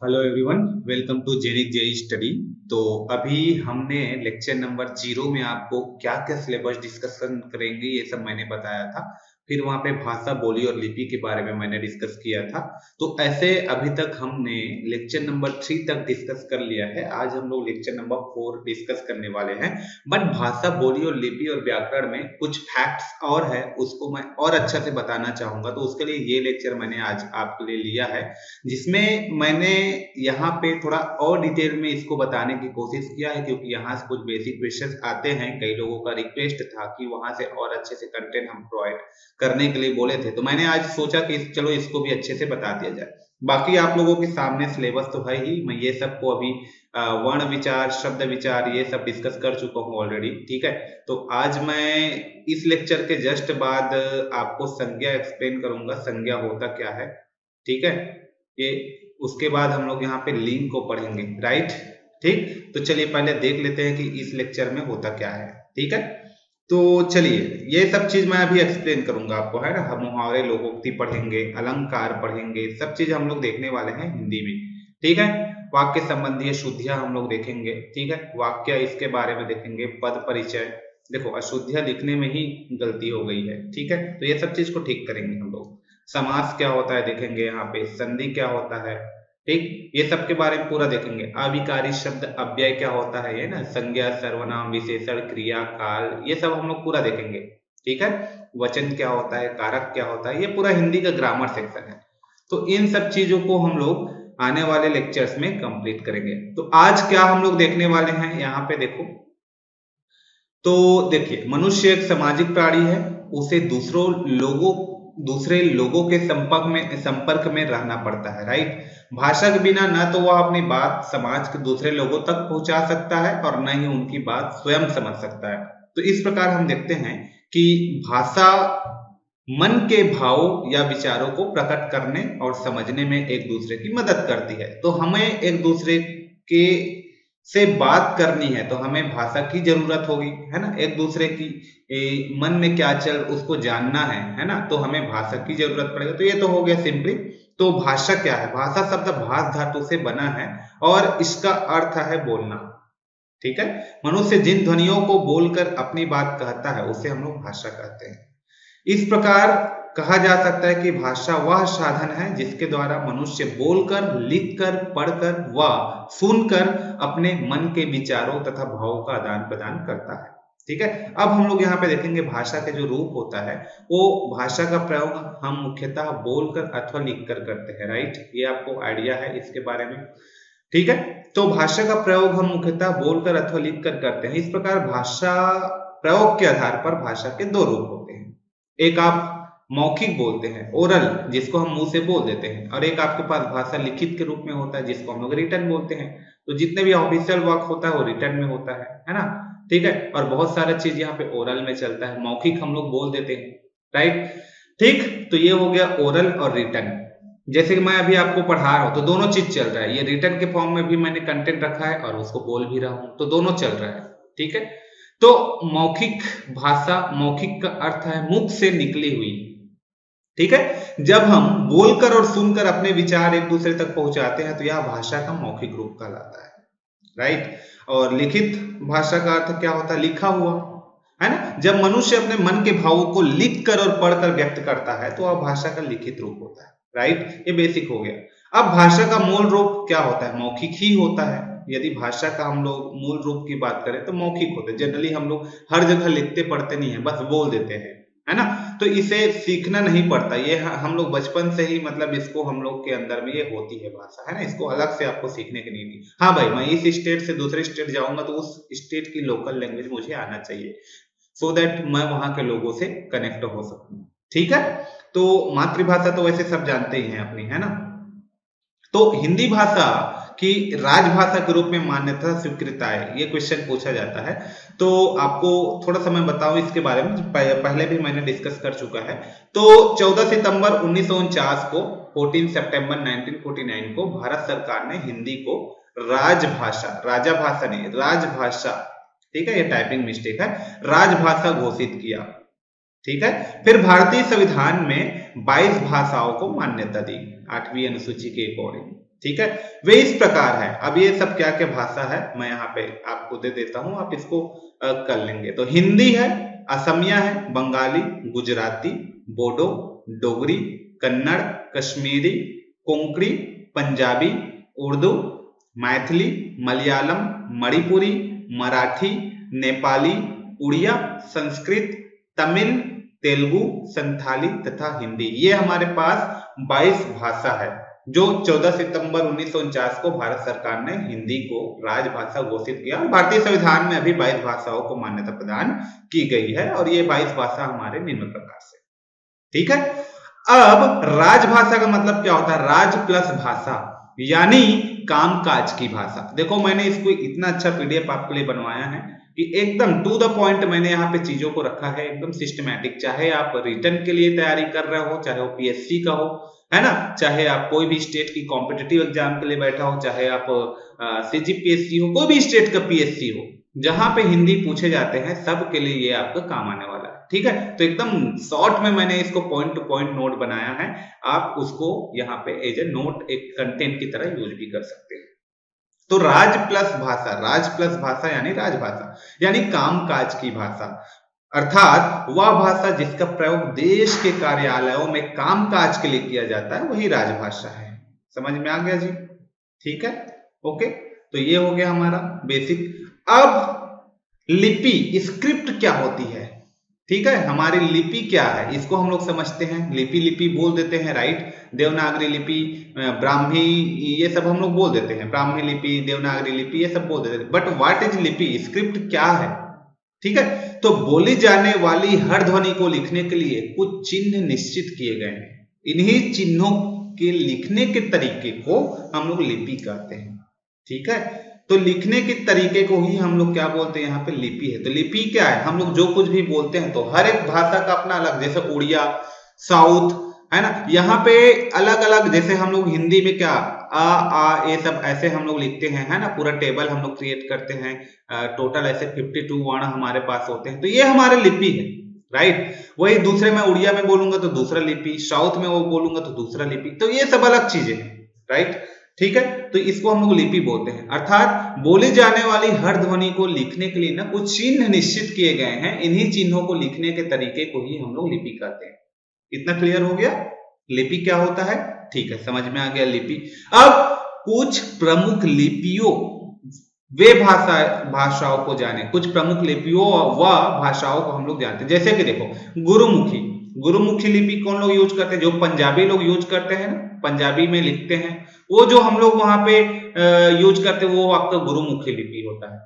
Hello everyone, welcome to Genic JE study. तो अभी हमने लेक्चर नंबर 0 में आपको क्या क्या सिलेबस डिस्कशन करेंगे ये सब मैंने बताया था। फिर वहाँ पे भाषा, बोली और लिपि के बारे में मैंने डिस्कस किया था। तो ऐसे अभी तक हमने लेक्चर नंबर 3 तक डिस्कस कर लिया है। आज हम लोग लेक्चर नंबर 4 डिस्कस करने वाले हैं। बट भाषा, बोली और लिपि और व्याकरण में कुछ फैक्ट्स और है, उसको मैं और अच्छा से बताना चाहूंगा। तो उसके लिए ये लेक्चर मैंने आज आपके लिए लिया है, जिसमें मैंने यहाँ पे थोड़ा और डिटेल में इसको बताने की कोशिश किया है, क्योंकि यहाँ से कुछ बेसिक क्वेश्चंस आते हैं। कई लोगों का रिक्वेस्ट था कि वहां से और अच्छे से कंटेंट हम प्रोवाइड करने के लिए बोले थे। तो मैंने आज सोचा कि चलो इसको भी अच्छे से बता दिया जाए। बाकी आप लोगों के सामने सिलेबस तो है ही, मैं ये सबको अभी वर्ण विचार, शब्द विचार ये सब डिस्कस कर चुका हूँ ऑलरेडी। ठीक है, तो आज मैं इस लेक्चर के जस्ट बाद आपको संज्ञा एक्सप्लेन करूंगा, संज्ञा होता क्या है। ठीक है, ये उसके बाद हम लोग यहाँ पे लिंग को पढ़ेंगे, राइट। ठीक, तो चलिए पहले देख लेते हैं कि इस लेक्चर में होता क्या है। ठीक है, तो चलिए ये सब चीज मैं अभी एक्सप्लेन करूंगा आपको, है ना। हम मुहावरे, लोकोक्ति पढ़ेंगे, अलंकार पढ़ेंगे, सब चीज हम लोग देखने वाले हैं हिंदी में। ठीक है, वाक्य संबंधी शुद्धियां हम लोग देखेंगे। ठीक है, वाक्य इसके बारे में देखेंगे, पद परिचय। देखो अशुद्धियां लिखने में ही गलती हो गई है। ठीक है, तो ये सब चीज को ठीक करेंगे हम लोग। समास क्या होता है देखेंगे, यहाँ पे संधि क्या होता है। ठीक, ये सब के बारे में पूरा देखेंगे। अविकारी शब्द अव्यय क्या होता है, ये ना, संज्ञा, सर्वनाम, विशेषण, क्रिया, काल, ये सब हम लोग पूरा देखेंगे। ठीक है, वचन क्या होता है, कारक क्या होता है, ये पूरा हिंदी का ग्रामर सेक्शन है। तो इन सब चीजों को हम लोग आने वाले लेक्चर्स में कंप्लीट करेंगे। तो आज क्या हम लोग देखने वाले हैं, यहाँ पे देखो। तो देखिए, मनुष्य एक सामाजिक प्राणी है। उसे दूसरे लोगों के संपर्क में रहना पड़ता है, राइट। भाषा के बिना न तो वह अपनी बात समाज के दूसरे लोगों तक पहुंचा सकता है और न ही उनकी बात स्वयं समझ सकता है। तो इस प्रकार हम देखते हैं कि भाषा मन के भाव या विचारों को प्रकट करने और समझने में एक दूसरे की मदद करती है। तो हमें एक दूसरे के से बात करनी है तो हमें भाषा की जरूरत होगी, है ना। एक दूसरे की मन में क्या चल उसको जानना है ना, तो हमें भाषा की जरूरत पड़ेगी। तो ये तो हो गया सिंपली। तो भाषा क्या है, भाषा शब्द भाष धातु से बना है और इसका अर्थ है बोलना। ठीक है, मनुष्य जिन ध्वनियों को बोलकर अपनी बात कहता है उसे हम लोग भाषा कहते हैं। इस प्रकार कहा जा सकता है कि भाषा वह साधन है जिसके द्वारा मनुष्य बोलकर, लिखकर, पढ़कर व सुनकर अपने मन के विचारों तथा भावों का आदान प्रदान करता है। ठीक है, अब हम लोग यहाँ पे देखेंगे भाषा के जो रूप होता है, वो भाषा का प्रयोग हम मुख्यतः बोलकर अथवा लिखकर करते हैं, राइट। ये आपको आइडिया है इसके बारे में। ठीक है, तो भाषा का प्रयोग हम मुख्यतः बोलकर अथवा लिखकर करते हैं। इस प्रकार भाषा प्रयोग के आधार पर भाषा के दो रूप होते हैं। एक आप मौखिक बोलते हैं, ओरल, जिसको हम मुंह से बोल देते हैं, और एक आपके पास भाषा लिखित के रूप में होता है जिसको हम लोग रिटन बोलते हैं। तो जितने भी ऑफिशियल वर्क होता है वो रिटन में होता है ना। ठीक है, और बहुत सारा चीज यहाँ पे ओरल में चलता है, मौखिक हम लोग बोल देते हैं, राइट। ठीक, तो ये हो गया ओरल और रिटन। जैसे कि मैं अभी आपको पढ़ा रहा हूं तो दोनों चीज चल रहा है, ये रिटन के फॉर्म में भी मैंने कंटेंट रखा है और उसको बोल भी रहा हूं, तो दोनों चल रहा है। ठीक है, तो मौखिक भाषा, मौखिक का अर्थ है मुख से निकली हुई। ठीक है, जब हम बोलकर और सुनकर अपने विचार एक दूसरे तक पहुंचाते हैं तो यह भाषा का मौखिक रूप कहलाता है, राइट। और लिखित भाषा का अर्थ क्या होता है, लिखा हुआ, है ना। जब मनुष्य अपने मन के भावों को लिख कर और पढ़कर व्यक्त करता है तो वह भाषा का लिखित रूप होता है, राइट। ये बेसिक हो गया। अब भाषा का मूल रूप क्या होता है, मौखिक ही होता है। यदि भाषा का हम लोग मूल रूप की बात करें तो मौखिक होते हैं। जनरली हम लोग हर जगह लिखते पढ़ते नहीं है, बस बोल देते हैं, है ना। तो इसे सीखना नहीं पड़ता, ये हम लोग बचपन से ही, मतलब इसको हम लोग के अंदर में ये होती है भाषा, है ना। इसको अलग से आपको सीखने की नहीं थी। हाँ भाई, मैं इस स्टेट से दूसरे स्टेट जाऊंगा तो उस स्टेट की लोकल लैंग्वेज मुझे आना चाहिए, सो दैट मैं वहां के लोगों से कनेक्ट हो सकूं। ठीक है, तो मातृभाषा तो वैसे सब जानते ही हैं अपनी, है ना। तो हिंदी भाषा की राजभाषा के रूप में मान्यता स्वीकृता है, ये क्वेश्चन पूछा जाता है। तो आपको थोड़ा सा मैं बताऊं इसके बारे में, पहले भी मैंने डिस्कस कर चुका है। तो 14 सितंबर 1949 को, 14 सितंबर 1949 को भारत सरकार ने हिंदी को राजभाषा, राजाभाषा नहीं, राजभाषा, ठीक है, ये टाइपिंग मिस्टेक है, राजभाषा घोषित किया। ठीक है, फिर भारतीय संविधान में 22 भाषाओं को मान्यता दी 8वीं अनुसूची के अकॉर्डिंग। ठीक है, वे इस प्रकार है। अब ये सब क्या क्या भाषा है मैं यहाँ पे आपको दे देता हूँ, आप इसको कर लेंगे। तो हिंदी है, असमिया है, बंगाली, गुजराती, बोडो, डोगरी, कन्नड़, कश्मीरी, कोंकणी, पंजाबी, उर्दू, मैथिली, मलयालम, मणिपुरी, मराठी, नेपाली, उड़िया, संस्कृत, तमिल, तेलुगु, संथाली तथा हिंदी। ये हमारे पास 22 भाषा है जो 14 सितंबर 1949 को भारत सरकार ने हिंदी को राजभाषा घोषित किया और भारतीय संविधान में अभी 22 भाषाओं को मान्यता प्रदान की गई है और ये 22 भाषा हमारे निम्न प्रकार से, ठीक है। अब राजभाषा का मतलब क्या होता है? राज प्लस भाषा यानी कामकाज की भाषा। देखो मैंने इसको इतना अच्छा पीडीएफ आपके लिए बनवाया है कि एकदम टू द पॉइंट मैंने यहाँ पे चीजों को रखा है, एकदम सिस्टमैटिक। चाहे आप रिटर्न के लिए तैयारी कर रहे हो, चाहे वो पीएससी का हो, है ना, चाहे आप कोई भी स्टेट की कॉम्पिटिटिव एग्जाम के लिए बैठा हो, चाहे आप सीजीपीएससी हो, कोई भी स्टेट का पीएससी हो, जहां पे हिंदी पूछे जाते हैं सबके लिए ये आपका काम आने वाला है, ठीक है। तो एकदम शॉर्ट में मैंने इसको पॉइंट टू पॉइंट नोट बनाया है, आप उसको यहाँ पे एज ए नोट एक कंटेंट की तरह यूज भी कर सकते हैं। तो राज प्लस भाषा यानी राजभाषा यानी कामकाज की भाषा, अर्थात वह भाषा जिसका प्रयोग देश के कार्यालयों में कामकाज के लिए किया जाता है वही राजभाषा है। समझ में आ गया जी? ठीक है, ओके। तो ये हो गया हमारा बेसिक। अब लिपि, स्क्रिप्ट क्या होती है, ठीक है, हमारी लिपि क्या है इसको हम लोग समझते हैं। लिपि बोल देते हैं, राइट। देवनागरी लिपि, ब्राह्मी, ये सब हम लोग बोल देते हैं, ब्राह्मी लिपि, देवनागरी लिपि, ये सब बोल देते हैं। बट व्हाट इज लिपि, स्क्रिप्ट क्या है, ठीक है। तो बोली जाने वाली हर ध्वनि को लिखने के लिए कुछ चिन्ह निश्चित किए गए हैं। इन्हीं चिन्हों के लिखने के तरीके को हम लोग लिपि कहते हैं, ठीक है। तो लिखने के तरीके को ही हम लोग क्या बोलते हैं, यहाँ पे लिपि है। तो लिपि क्या है, हम लोग जो कुछ भी बोलते हैं तो हर एक भाषा का अपना अलग, जैसे उड़िया, साउथ, है ना, यहाँ पे अलग अलग। जैसे हम लोग हिंदी में क्या आ ये सब ऐसे हम लोग लिखते हैं, है ना, पूरा टेबल हम लोग क्रिएट करते हैं, टोटल ऐसे 52 वर्ण हमारे पास होते हैं, तो ये हमारे लिपि है, राइट। वही दूसरे में उड़िया में बोलूंगा तो दूसरा लिपि, साउथ में वो बोलूंगा तो दूसरा लिपि, तो ये सब अलग चीजें हैं, राइट, ठीक है। तो इसको हम लोग लिपि बोलते हैं। अर्थात बोली जाने वाली हर ध्वनि को लिखने के लिए ना कुछ चिन्ह निश्चित किए गए हैं, इन्हीं चिन्हों को लिखने के तरीके को ही हम लोग लिपि कहते हैं। इतना क्लियर हो गया लिपि क्या होता है? ठीक है, समझ में आ गया लिपि। अब कुछ प्रमुख लिपियों वे भाषाओं को जाने, कुछ प्रमुख लिपियों व भाषाओं को हम लोग जानते हैं। जैसे कि देखो गुरुमुखी लिपि कौन लोग यूज करते हैं? जो पंजाबी लोग यूज करते हैं ना, पंजाबी में लिखते हैं, वो जो हम लोग वहां पे यूज करते हैं वो आपका गुरुमुखी लिपि होता है।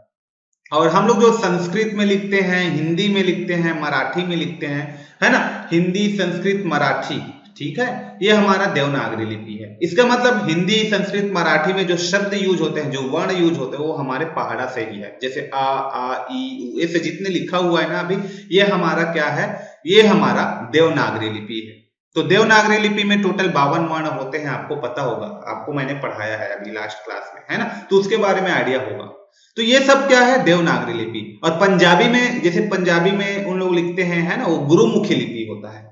और हम लोग जो संस्कृत में लिखते हैं, हिंदी में लिखते हैं, मराठी में लिखते हैं, है ना, हिंदी, संस्कृत, मराठी, ठीक है, ये हमारा देवनागरी लिपि है। इसका मतलब हिंदी, संस्कृत, मराठी में जो शब्द यूज होते हैं, जो वर्ण यूज होते हैं, वो हमारे पहाड़ा से ही है। जैसे आ ई उ, ऐसे जितने लिखा हुआ है ना अभी, ये हमारा क्या है, ये हमारा देवनागरी लिपि है। तो देवनागरी लिपि में टोटल 52 वर्ण होते हैं, आपको पता होगा, आपको मैंने पढ़ाया है अभी लास्ट क्लास में, है ना, तो उसके बारे में आइडिया होगा। तो ये सब क्या है, देवनागरी लिपि। और पंजाबी में, जैसे पंजाबी में उन लोग लिखते हैं, है ना, वो गुरुमुखी लिपि होता है,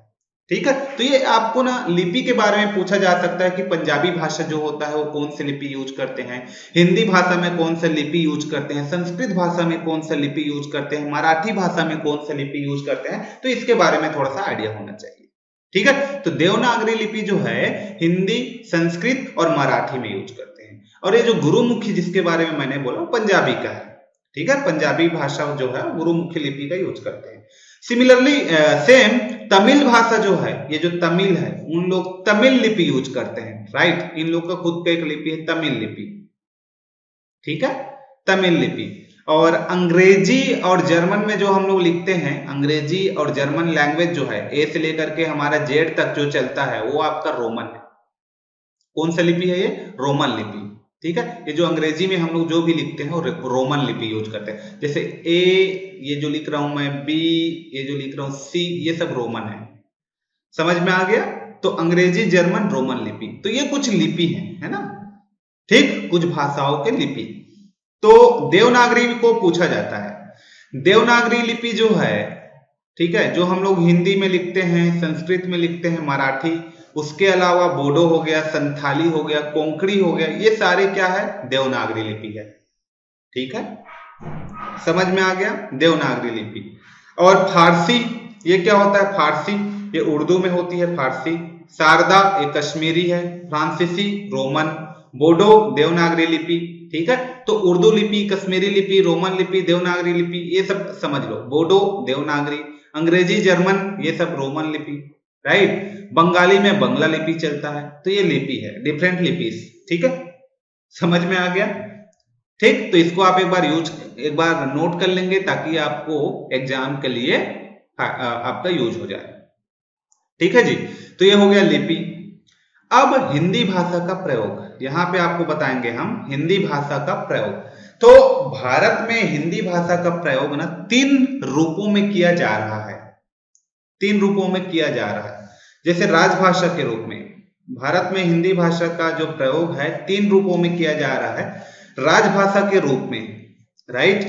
ठीक है। तो ये आपको ना लिपि के बारे में पूछा जा सकता है कि पंजाबी भाषा जो होता है वो कौन सी लिपि यूज करते हैं, हिंदी भाषा में कौन सा लिपि यूज करते हैं, संस्कृत भाषा में कौन सा लिपि यूज करते हैं, मराठी भाषा में कौन सा लिपि यूज करते हैं, तो इसके बारे में थोड़ा सा आइडिया होना चाहिए, ठीक है। तो देवनागरी लिपि जो है हिंदी, संस्कृत और मराठी में यूज करते हैं। और ये जो गुरुमुखी जिसके बारे में मैंने बोला पंजाबी का है, ठीक है, पंजाबी भाषा जो है गुरुमुखी लिपि का यूज करते हैं। सिमिलरली सेम तमिल भाषा जो है, ये जो तमिल है, उन लोग तमिल लिपि यूज करते हैं, राइट। इन लोग का खुद का एक लिपि है तमिल लिपि, ठीक है, तमिल लिपि। और अंग्रेजी और जर्मन में जो हम लोग लिखते हैं, अंग्रेजी और जर्मन लैंग्वेज जो है, ए से लेकर के हमारा जेड तक जो चलता है वो आपका रोमन है। कौन सा लिपि है ये? रोमन लिपि, ठीक है। ये जो अंग्रेजी में हम लोग जो भी लिखते हैं वो रोमन लिपि यूज करते हैं। जैसे ए ये जो लिख रहा हूं मैं, बी ये जो लिख रहा हूं, सी, ये सब रोमन है। समझ में आ गया? तो अंग्रेजी, जर्मन, रोमन लिपि, तो ये कुछ लिपि है ना, ठीक, कुछ भाषाओं के लिपि। तो देवनागरी को पूछा जाता है। देवनागरी लिपि जो है, ठीक है, जो हम लोग हिंदी में लिखते हैं, संस्कृत में लिखते हैं, मराठी उसके अलावा बोडो हो गया, संथाली हो गया, कोंकणी हो गया, ये सारे क्या है, देवनागरी लिपि है। ठीक है, समझ में आ गया, देवनागरी लिपि। और फारसी, ये क्या होता है, फारसी ये उर्दू में होती है फारसी। शारदा ये कश्मीरी है, फ्रांसीसी रोमन, बोडो देवनागरी लिपि। ठीक है, तो उर्दू लिपि, कश्मीरी लिपि, रोमन लिपि, देवनागरी लिपि, ये सब समझ लो। बोडो देवनागरी, अंग्रेजी जर्मन ये सब रोमन लिपि, राइट। बंगाली में बंगला लिपि चलता है। तो ये लिपि है, डिफरेंट लिपि। ठीक है, समझ में आ गया। ठीक, तो इसको आप एक बार नोट कर लेंगे ताकि आपको एग्जाम के लिए आपका यूज हो जाए। ठीक है जी, तो ये हो गया लिपि। अब हिंदी भाषा का प्रयोग, यहां पे आपको बताएंगे हम हिंदी भाषा का प्रयोग। तो भारत में हिंदी भाषा का प्रयोग ना 3 रूपों में किया जा रहा है। 3 रूपों में किया जा रहा है। जैसे राजभाषा के रूप में भारत में हिंदी भाषा का जो प्रयोग है 3 रूपों में किया जा रहा है। राजभाषा के रूप में, राइट।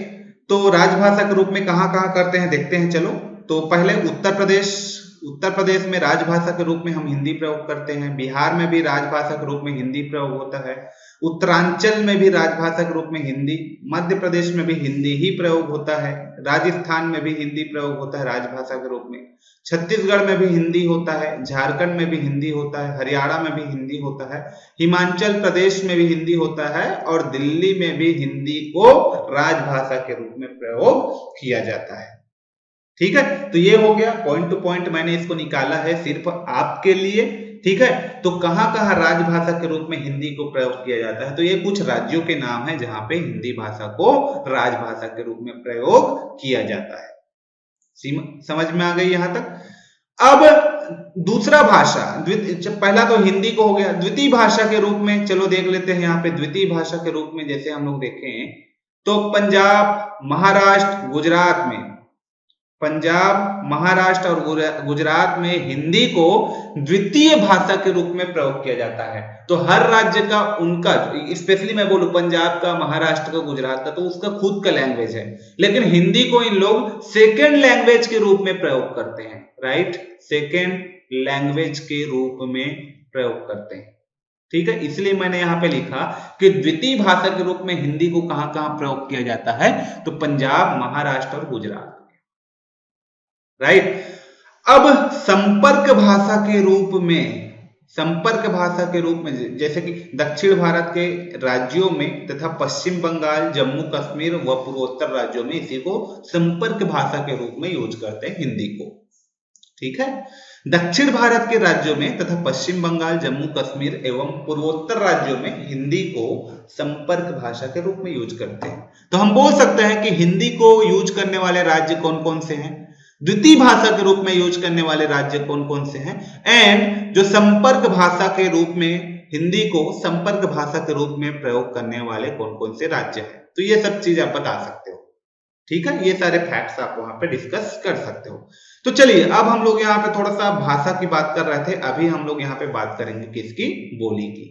तो राजभाषा के रूप में कहां कहां करते हैं देखते हैं, चलो। तो पहले उत्तर प्रदेश में राजभाषा के रूप में हम हिंदी प्रयोग करते हैं। बिहार में भी राजभाषा के रूप में हिंदी प्रयोग होता है। उत्तरांचल में भी राजभाषा के रूप में हिंदी, मध्य प्रदेश में भी हिंदी ही प्रयोग होता है। राजस्थान में भी हिंदी प्रयोग होता है राजभाषा के रूप में। छत्तीसगढ़ में भी हिंदी होता है, झारखंड में भी हिंदी होता है, हरियाणा में भी हिंदी होता है, हिमाचल प्रदेश में भी हिंदी होता है, और दिल्ली में भी हिंदी को राजभाषा के रूप में प्रयोग किया जाता है। ठीक है, तो ये हो गया पॉइंट टू पॉइंट, मैंने इसको निकाला है सिर्फ आपके लिए। ठीक है, तो कहां कहां राजभाषा के रूप में हिंदी को प्रयोग किया जाता है, तो ये कुछ राज्यों के नाम है जहां पे हिंदी भाषा को राजभाषा के रूप में प्रयोग किया जाता है। समझ में आ गई यहां तक। अब दूसरा भाषा, पहला तो हिंदी को हो गया। द्वितीय भाषा के रूप में चलो देख लेते हैं। यहाँ पे द्वितीय भाषा के रूप में जैसे हम लोग देखें तो पंजाब, महाराष्ट्र, गुजरात में, पंजाब, महाराष्ट्र और गुजरात में हिंदी को द्वितीय भाषा के रूप में प्रयोग किया जाता है। तो हर राज्य का उनका, स्पेशली मैं बोलूं पंजाब का, महाराष्ट्र का, गुजरात का, तो उसका खुद का लैंग्वेज है, लेकिन हिंदी को इन लोग सेकेंड लैंग्वेज के रूप में प्रयोग करते हैं, राइट। सेकेंड लैंग्वेज के रूप में प्रयोग करते हैं। ठीक है, इसलिए मैंने यहां पे लिखा कि द्वितीय भाषा के रूप में हिंदी को कहां कहां प्रयोग किया जाता है, तो पंजाब, महाराष्ट्र और गुजरात, राइट। अब संपर्क भाषा के रूप में, संपर्क भाषा के रूप में जैसे कि दक्षिण भारत के राज्यों में तथा पश्चिम बंगाल, जम्मू कश्मीर व पूर्वोत्तर राज्यों में इसी को संपर्क भाषा के रूप में यूज करते हैं हिंदी को। ठीक है, दक्षिण भारत के राज्यों में तथा पश्चिम बंगाल, जम्मू कश्मीर एवं पूर्वोत्तर राज्यों में हिंदी को संपर्क भाषा के रूप में यूज करते हैं। तो हम बोल सकते हैं कि हिंदी को यूज करने वाले राज्य कौन कौन से हैं, द्वितीय भाषा के रूप में यूज करने वाले राज्य कौन कौन से हैं, एंड जो संपर्क भाषा के रूप में हिंदी को संपर्क भाषा के रूप में प्रयोग करने वाले कौन कौन से राज्य हैं। तो ये सब चीज आप बता सकते हो। ठीक है, ये सारे फैक्ट्स आप वहां पे डिस्कस कर सकते हो। तो चलिए अब हम लोग यहाँ पे थोड़ा सा भाषा की बात कर रहे थे, अभी हम लोग यहाँ पे बात करेंगे किसकी, बोली की।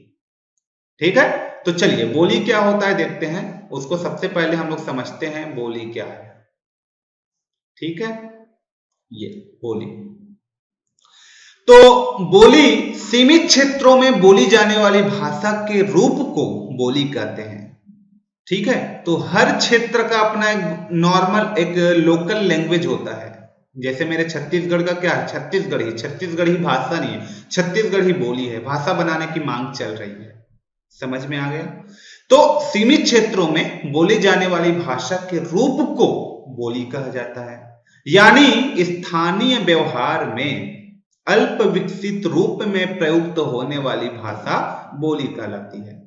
ठीक है, तो चलिए बोली क्या होता है देखते हैं। उसको सबसे पहले हम लोग समझते हैं बोली क्या है। ठीक है, ये बोली, तो बोली सीमित क्षेत्रों में बोली जाने वाली भाषा के रूप को बोली कहते हैं। ठीक है, तो हर क्षेत्र का अपना एक नॉर्मल, एक लोकल लैंग्वेज होता है। जैसे मेरे छत्तीसगढ़ का क्या है, छत्तीसगढ़ी भाषा नहीं है, छत्तीसगढ़ी बोली है, भाषा बनाने की मांग चल रही है। समझ में आ गया। तो सीमित क्षेत्रों में बोली जाने वाली भाषा के रूप को बोली कहा जाता है, यानी स्थानीय व्यवहार में अल्प विकसित रूप में प्रयुक्त होने वाली भाषा बोली कहलाती है।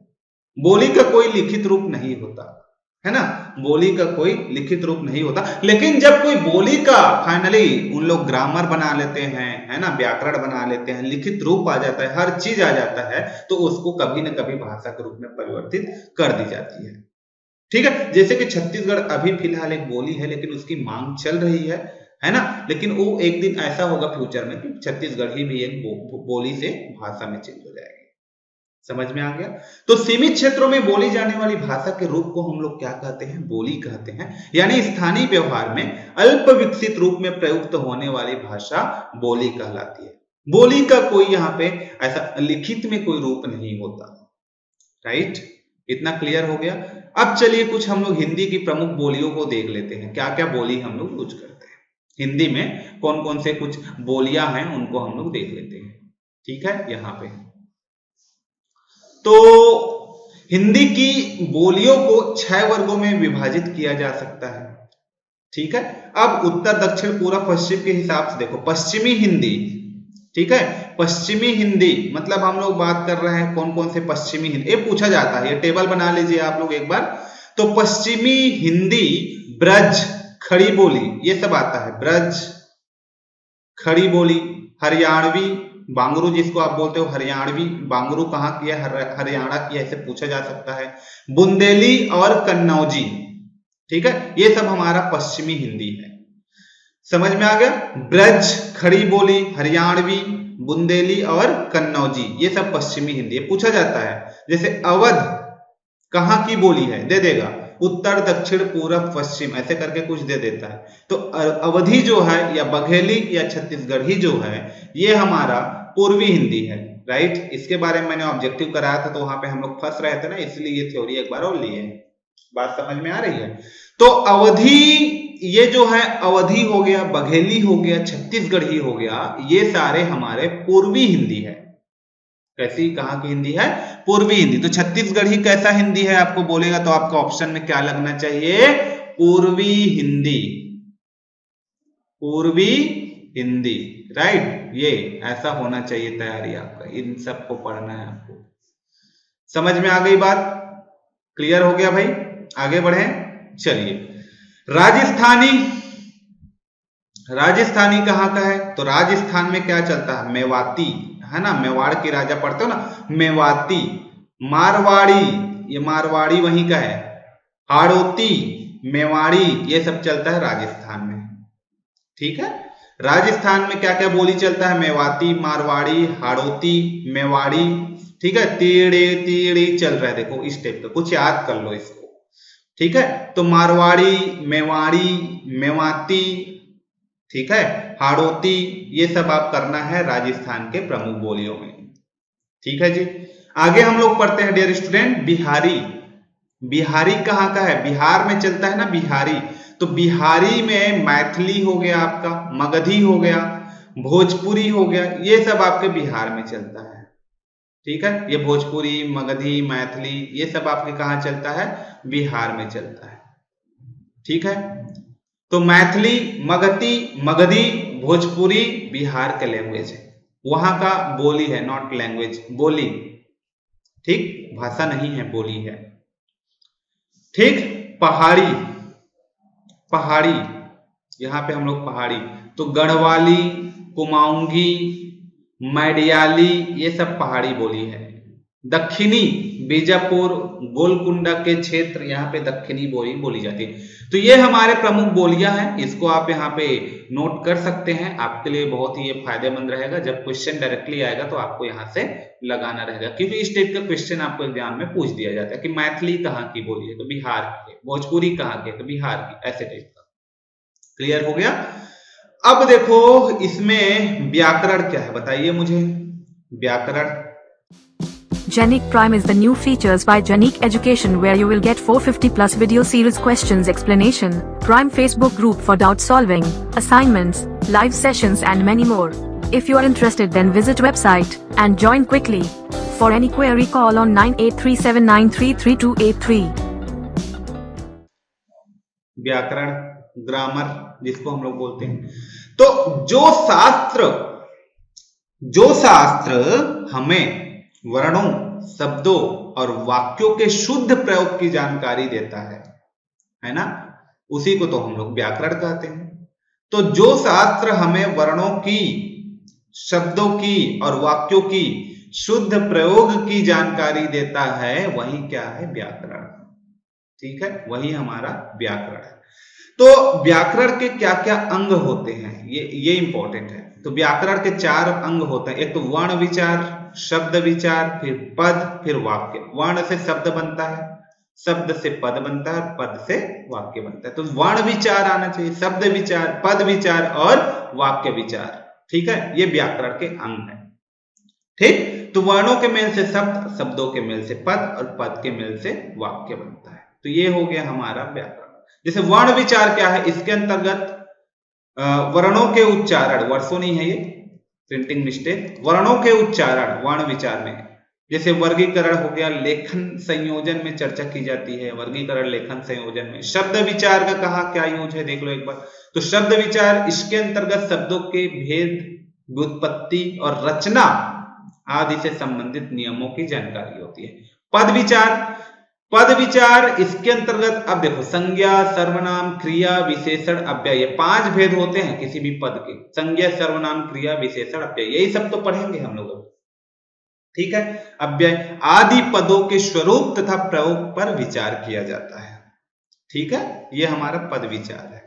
बोली का कोई लिखित रूप नहीं होता है ना, बोली का कोई लिखित रूप नहीं होता, लेकिन जब कोई बोली का फाइनली उन लोग ग्रामर बना लेते हैं, है ना, व्याकरण बना लेते हैं, लिखित रूप आ जाता है, हर चीज आ जाता है, तो उसको कभी ना कभी भाषा के रूप में परिवर्तित कर दी जाती है। ठीक है, जैसे कि छत्तीसगढ़ अभी फिलहाल एक बोली है, लेकिन उसकी मांग चल रही है ना, लेकिन वो एक दिन ऐसा होगा फ्यूचर में कि छत्तीसगढ़ी भी एक बोली से भाषा में चेंज हो जाएगी। समझ में आ गया। तो सीमित क्षेत्रों में बोली जाने वाली भाषा के रूप को हम लोग क्या कहते हैं, बोली कहते हैं, यानी स्थानीय व्यवहार में अल्प विकसित रूप में प्रयुक्त होने वाली भाषा बोली कहलाती है। बोली का कोई यहाँ पे ऐसा लिखित में कोई रूप नहीं होता। राइट, इतना क्लियर हो गया। अब चलिए कुछ हम लोग हिंदी की प्रमुख बोलियों को देख लेते हैं, क्या क्या बोली हम लोग यूज करते हैं हिंदी में, कौन कौन से कुछ बोलियां हैं उनको हम लोग देख लेते हैं। ठीक है, यहाँ पे तो हिंदी की बोलियों को 6 वर्गों में विभाजित किया जा सकता है। ठीक है, अब उत्तर दक्षिण पूर्व पश्चिम के हिसाब से देखो, पश्चिमी हिंदी, ठीक है, पश्चिमी हिंदी मतलब हम लोग बात कर रहे हैं कौन कौन से पश्चिमी हिंदी, ये पूछा जाता है, ये टेबल बना लीजिए आप लोग एक बार। तो पश्चिमी हिंदी, ब्रज, खड़ी बोली, ये सब आता है, ब्रज, खड़ी बोली, हरियाणवी, बांगरू जिसको आप बोलते हो, हरियाणवी, बांगरू कहाँ की है, हरियाणा की है, ऐसे पूछा जा सकता है, बुंदेली और कन्नौजी। ठीक है, ये सब हमारा पश्चिमी हिंदी है, समझ में आ गया। ब्रज, खड़ी बोली, हरियाणवी, बुंदेली और कन्नौजी, ये सब पश्चिमी हिंदी है, पूछा जाता है। जैसे अवध कहाँ की बोली है, दे देगा उत्तर दक्षिण पूर्व पश्चिम, ऐसे करके कुछ दे देता है। तो अवधी जो है या बघेली या छत्तीसगढ़ी जो है, ये हमारा पूर्वी हिंदी है। राइट, इसके बारे में मैंने ऑब्जेक्टिव कराया था, तो वहां पे हम लोग फंस रहे थे ना, इसलिए ये थ्योरी एक बार और लिए। बात समझ में आ रही है। तो अवधी, ये जो है अवधी हो गया, बघेली हो गया, छत्तीसगढ़ी हो गया, ये सारे हमारे पूर्वी हिंदी है। कैसी, कहां की हिंदी है, पूर्वी हिंदी। तो छत्तीसगढ़ी कैसा हिंदी है आपको बोलेगा तो आपका ऑप्शन में क्या लगना चाहिए, पूर्वी हिंदी, पूर्वी हिंदी। राइट, ये ऐसा होना चाहिए तैयारी आपका, इन सबको पढ़ना है आपको। समझ में आ गई बात, क्लियर हो गया भाई, आगे बढ़े। चलिए, राजस्थानी, राजस्थानी कहाँ का है, तो राजस्थान में क्या चलता है, मेवाती, है ना, मेवाड़ के राजा पढ़ते हो ना, मेवाती, मारवाड़ी, ये मारवाड़ी वहीं का है, हाड़ौती, मेवाड़ी, ये सब चलता है राजस्थान में। ठीक है, राजस्थान में क्या क्या बोली चलता है, मेवाती, मारवाड़ी, हाड़ौती, मेवाड़ी। ठीक है, तीड़े तीड़ी चल रहा है, देखो इस टाइप का कुछ याद कर लो इसको। ठीक है, तो मारवाड़ी, मेवाड़ी, मेवाती, ठीक है, हाड़ौती, ये सब आप करना है राजस्थान के प्रमुख बोलियों में। ठीक है जी, आगे हम लोग पढ़ते हैं डियर स्टूडेंट, बिहारी। बिहारी कहाँ का है, बिहार में चलता है ना बिहारी। तो बिहारी में मैथिली हो गया आपका, मगधी हो गया, भोजपुरी हो गया, ये सब आपके बिहार में चलता है। ठीक है, ये भोजपुरी, मगधी, मैथिली, ये सब आपके कहाँ चलता है, बिहार में चलता है। ठीक है, तो मैथिली, मगधी, भोजपुरी बिहार का लैंग्वेज है, वहां का बोली है, नॉट लैंग्वेज, बोली। ठीक, भाषा नहीं है, बोली है। ठीक, पहाड़ी, पहाड़ी, यहां पे हम लोग पहाड़ी, तो गढ़वाली, कुमाऊंगी, मैडियाली, ये सब पहाड़ी बोली है। दक्षिणी, बीजापुर, गोलकुंडा के क्षेत्र, यहाँ पे दक्षिणी बोली बोली जाती है। तो ये हमारे प्रमुख बोलियां हैं, इसको आप यहाँ पे नोट कर सकते हैं, आपके लिए बहुत ही ये फायदेमंद रहेगा। जब क्वेश्चन डायरेक्टली आएगा तो आपको यहाँ से लगाना रहेगा, क्योंकि इस टाइप का क्वेश्चन आपको एग्जाम में पूछ दिया जाता है कि मैथिली कहाँ की बोली है, तो बिहार की है, भोजपुरी कहाँ की है, तो बिहार की, ऐसे टाइप का। क्लियर हो गया। अब देखो इसमें व्याकरण क्या है, बताइए मुझे, व्याकरण। Genic Prime is the new features by Genic Education where you will get 450 plus video series questions explanation, Prime Facebook group for doubt solving, assignments, live sessions and many more. If you are interested then visit website and join quickly. For any query call on 9837933283. व्याकरण, grammar जिसको हम लोग बोलते हैं। तो जो शास्त्र हमें वर्णों, शब्दों और वाक्यों के शुद्ध प्रयोग की जानकारी देता है ना, उसी को तो हम लोग व्याकरण कहते हैं। तो जो शास्त्र हमें वर्णों की, शब्दों की और वाक्यों की शुद्ध प्रयोग की जानकारी देता है, वही क्या है, व्याकरण। ठीक है, वही हमारा व्याकरण है। तो व्याकरण के क्या क्या अंग होते हैं, ये इंपॉर्टेंट है। तो व्याकरण के 4 अंग होते हैं, एक तो वर्ण विचार, शब्द विचार, फिर पद, फिर वाक्य। वर्ण से शब्द बनता है, शब्द से पद बनता है, पद से वाक्य बनता है। तो वर्ण विचार आना चाहिए, शब्द विचार, पद विचार और वाक्य विचार। ठीक है, ये व्याकरण के अंग है। ठीक, तो वर्णों के मेल से शब्द, शब्दों के मेल से पद और पद के मेल से वाक्य बनता है। तो ये हो गया हमारा व्याकरण। जैसे वर्ण विचार क्या है, इसके अंतर्गत वर्णों के उच्चारण, वर्षों नहीं है ये, प्रिंटिंग मिस्टेक, वर्णों के उच्चारण वर्ण विचार में, जैसे वर्गीकरण हो गया, लेखन संयोजन में चर्चा की जाती है, वर्गीकरण लेखन संयोजन में। शब्द विचार का कहा क्या यूज है, देख लो एक बार। तो शब्द विचार, इसके अंतर्गत शब्दों के भेद, व्युत्पत्ति और रचना आदि से संबंधित नियमों की जानकारी होती है। पद विचार, पद विचार इसके अंतर्गत, अब देखो, संज्ञा, सर्वनाम, क्रिया, विशेषण, अव्यय, ये 5 भेद होते हैं किसी भी पद के। संज्ञा, सर्वनाम, क्रिया, विशेषण, अव्यय, यही सब तो पढ़ेंगे हम लोग। ठीक है, अव्यय आदि पदों के स्वरूप तथा प्रयोग पर विचार किया जाता है। ठीक है, ये हमारा पद विचार है।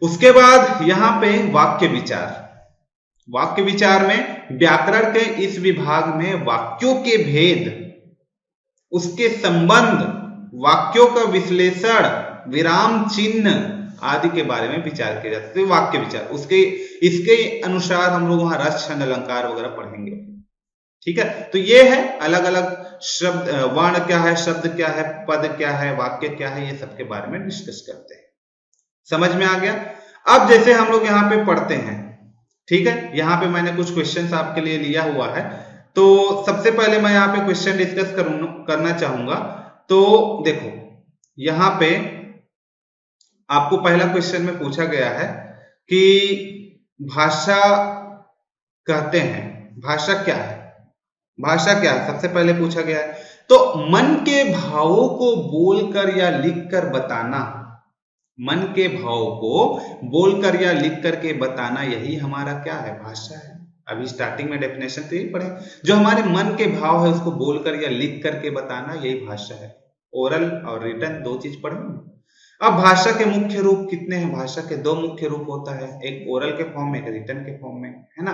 उसके बाद यहां पे वाक्य विचार। वाक्य विचार में व्याकरण के इस विभाग में वाक्यों के भेद, उसके संबंध, वाक्यों का विश्लेषण, विराम चिन्ह आदि के बारे में विचार किया जाता है। तो वाक्य विचार, उसके इसके अनुसार हम लोग वहां रस, छंद, अलंकार वगैरह पढ़ेंगे। ठीक है, तो ये है अलग अलग शब्द, वर्ण क्या है, शब्द क्या है, पद क्या है, वाक्य क्या है, ये सब के बारे में डिस्कस करते हैं। समझ में आ गया। अब जैसे हम लोग यहाँ पे पढ़ते हैं, ठीक है, यहाँ पे मैंने कुछ क्वेश्चंस आपके लिए लिया हुआ है। तो सबसे पहले मैं यहाँ पे क्वेश्चन डिस्कस करना चाहूंगा। तो देखो, यहाँ पे आपको पहला क्वेश्चन में पूछा गया है कि भाषा कहते हैं, भाषा क्या है, भाषा क्या है, सबसे पहले पूछा गया है। तो मन के भावों को बोलकर या लिखकर बताना, मन के भाव को बोलकर या लिख करके बताना, यही हमारा क्या है, भाषा है। अभी स्टार्टिंग में डेफिनेशन तो यही पढ़े, जो हमारे मन के भाव है उसको बोलकर या लिख करके बताना, यही भाषा है। ओरल और रिटन 2 चीज पढ़े। अब भाषा के मुख्य रूप कितने हैं, भाषा के 2 मुख्य रूप होता है, एक ओरल के फॉर्म में, एक रिटन के फॉर्म में, है ना।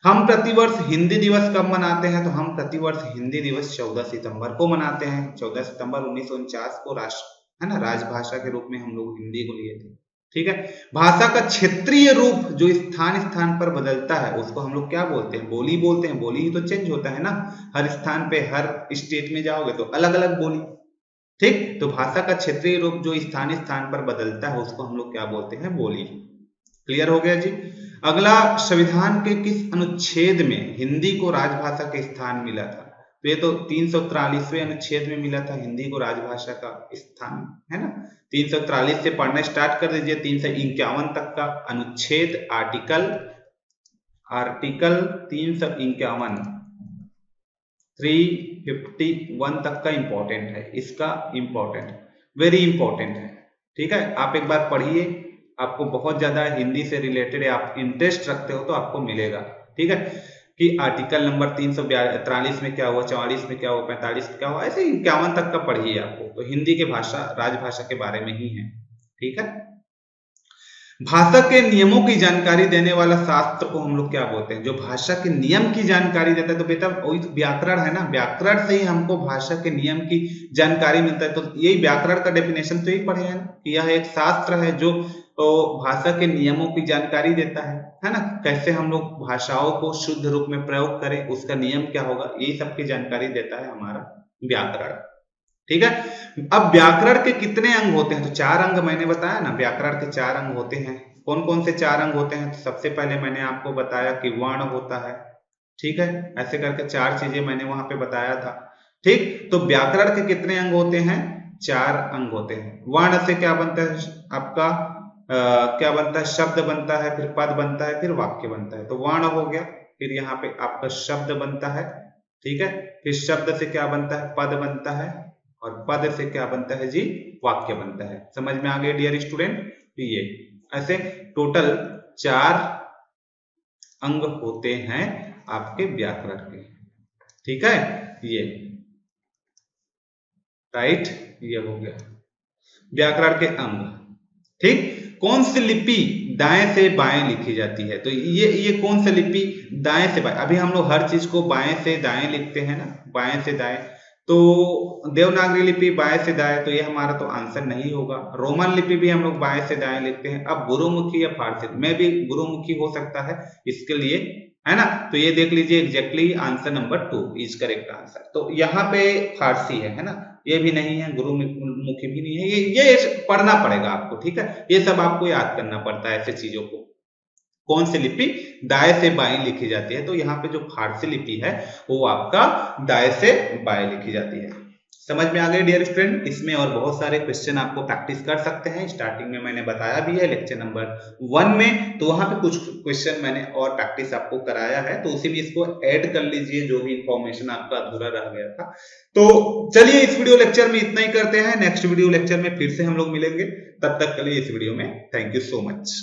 हम प्रतिवर्ष हिंदी दिवस कब मनाते हैं, तो हम प्रतिवर्ष हिंदी दिवस 14 सितंबर को मनाते हैं। 14 सितंबर 1949 को राष्ट्र, है ना, राजभाषा के रूप में हम लोग हिंदी को लिए थे। ठीक है, भाषा का क्षेत्रीय रूप जो स्थान स्थान पर बदलता है उसको हम लोग क्या बोलते हैं, बोली बोलते हैं। बोली ही तो चेंज होता है ना, हर स्थान पे, हर स्टेट में जाओगे तो अलग अलग बोली। ठीक, तो भाषा का क्षेत्रीय रूप जो स्थान स्थान पर बदलता है उसको हम लोग क्या बोलते हैं, बोली। क्लियर हो गया जी। अगला, संविधान के किस अनुच्छेद में हिंदी को राजभाषा के स्थान मिला था, तो ये तो 343वें अनुच्छेद में मिला था हिंदी को राजभाषा का स्थान, है ना। 343 से पढ़ना स्टार्ट कर दीजिए, 351 तक का अनुच्छेद, आर्टिकल 351, 351 तक का इंपॉर्टेंट है, इसका इंपॉर्टेंट, वेरी इंपॉर्टेंट है। ठीक है, आप एक बार पढ़िए, आपको बहुत ज्यादा हिंदी से रिलेटेड है, आप इंटरेस्ट रखते हो तो आपको मिलेगा। ठीक है, कि आर्टिकल नंबर 343 में क्या हुआ, 44 में क्या हुआ, 45 में क्या हुआ, ऐसे 51 तक का पढ़िए आपको, तो हिंदी के भाषा, राजभाषा के बारे में ही है। ठीक है, भाषा के नियमों की जानकारी देने वाला शास्त्र को हम लोग क्या बोलते हैं, जो भाषा के नियम की जानकारी देता है। तो बेटा वही व्याकरण है ना, व्याकरण से ही हमको भाषा के नियम की जानकारी मिलता है। तो यही व्याकरण का डेफिनेशन तो यही पढ़े हैं ना, कि यह एक शास्त्र है जो भाषा के नियमों की जानकारी देता है ना, कैसे हम लोग भाषाओं को शुद्ध रूप में प्रयोग करें, उसका नियम क्या होगा, यही सब की जानकारी देता है हमारा व्याकरण। ठीक है, अब व्याकरण के कितने अंग होते हैं, तो 4 अंग मैंने बताया ना, व्याकरण के 4 अंग होते हैं। कौन कौन से 4 अंग होते हैं, तो सबसे पहले मैंने आपको बताया कि वर्ण होता है। ठीक है, ऐसे करके 4 चीजें मैंने वहां पे बताया था। ठीक, तो व्याकरण के कितने अंग होते हैं, 4 अंग होते हैं। वर्ण से क्या बनता है आपका, क्या बनता है, शब्द बनता है, फिर पद बनता है, फिर वाक्य बनता है। तो वर्ण हो गया, फिर यहाँ पे आपका शब्द बनता है। ठीक है, फिर शब्द से क्या बनता है, पद बनता है, और पद से क्या बनता है जी, वाक्य बनता है। समझ में आ गया डियर स्टूडेंट। ये ऐसे टोटल 4 अंग होते हैं आपके व्याकरण के। ठीक है, ये राइट, ये हो गया व्याकरण के अंग। ठीक, कौन सी लिपि दाएं से बाएं लिखी जाती है, तो ये कौन सी लिपि दाएं से बाएं, अभी हम लोग हर चीज को बाएं से दाएं लिखते हैं ना, बाएं से दाएं। तो देवनागरी लिपि बाएं से दाएं, तो ये हमारा तो आंसर नहीं होगा। रोमन लिपि भी हम लोग बाएं से दाएं लिखते हैं। अब गुरुमुखी या फारसी में भी गुरुमुखी हो सकता है इसके लिए, है ना। तो ये देख लीजिए exactly answer number 2 is correct answer. तो यहाँ पे फारसी है ना, ये भी नहीं है, गुरुमुखी भी नहीं है। ये पढ़ना पड़ेगा आपको, ठीक है। ये सब आपको याद करना पड़ता है ऐसे चीजों को। कौन सी लिपि दाएं से बाएं लिखी जाती है, तो यहाँ पे जो फारसी लिपि है वो आपका दाएं से बाएं लिखी जाती है। समझ में आ गए डियर स्टूडेंट। इसमें और बहुत सारे क्वेश्चन आपको प्रैक्टिस कर सकते हैं। स्टार्टिंग में मैंने बताया भी है लेक्चर नंबर 1 में, तो वहां पे कुछ क्वेश्चन मैंने और प्रैक्टिस आपको कराया है, तो उसी में इसको ऐड कर लीजिए जो भी इंफॉर्मेशन आपका अधूरा रह गया था। तो चलिए इस वीडियो लेक्चर में इतना ही करते हैं। नेक्स्ट वीडियो लेक्चर में फिर से हम लोग मिलेंगे। तब तक के लिए इस वीडियो में थैंक यू सो मच।